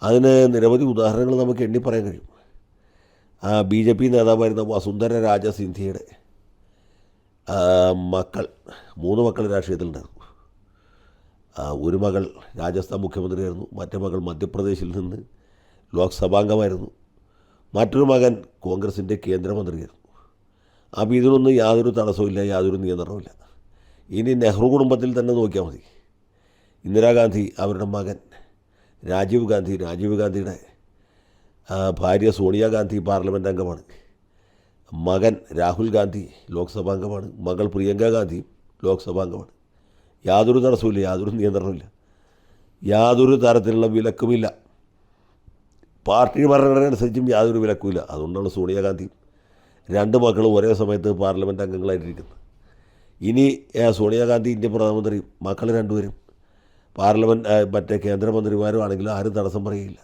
അതിന് നിരവധി ഉദാഹരണങ്ങൾ നമുക്ക് എണ്ണി പറയാൻ കഴിയും. BJP നേതാവായിരുന്ന വസുന്ധര രാജ സിന്ധ്യയുടെ മക്കൾ 3 മക്കൾ രാഷ്ട്രീയത്തിലുണ്ടായിരുന്നു. ഒരു മകൾ രാജസ്ഥാൻ മുഖ്യമന്ത്രിയായിരുന്നു, മറ്റേ മകൾ മധ്യപ്രദേശിൽ നിന്ന് ലോക്സഭാംഗമായിരുന്നു, മറ്റൊരു മകൻ കോൺഗ്രസിൻ്റെ കേന്ദ്രമന്ത്രിയായിരുന്നു. അപ്പോൾ ഇതിനൊന്നും യാതൊരു തടസ്സമില്ല, യാതൊരു നിയന്ത്രണമില്ല. ഇനി നെഹ്റു കുടുംബത്തിൽ തന്നെ നോക്കിയാൽ മതി. ഇന്ദിരാഗാന്ധി, അവരുടെ മകൻ രാജീവ് ഗാന്ധിയുടെ ഭാര്യ സോണിയാഗാന്ധി പാർലമെൻറ്റ് അംഗമാണ്, മകൻ രാഹുൽ ഗാന്ധി ലോക്സഭാംഗമാണ്, മകൾ പ്രിയങ്ക ഗാന്ധി ലോക്സഭാംഗമാണ്. യാതൊരു തടസ്സമില്ല, യാതൊരു നിയന്ത്രണമില്ല, യാതൊരു തരത്തിലുള്ള വിലക്കുമില്ല. പാർട്ടി ഭരണഘടന അനുസരിച്ചും യാതൊരു വിലക്കുമില്ല. അതുകൊണ്ടാണ് സോണിയാഗാന്ധി 2 മക്കളും ഒരേ സമയത്ത് പാർലമെൻറ്റ് അംഗങ്ങളായിട്ടിരിക്കുന്നത്. ഇനി സോണിയാഗാന്ധി ഇന്ത്യൻ പ്രധാനമന്ത്രി, മക്കൾ 2 പേരും മറ്റേ കേന്ദ്രമന്ത്രിമാരും ആണെങ്കിലും ആരും തടസ്സം പറയുകയില്ല.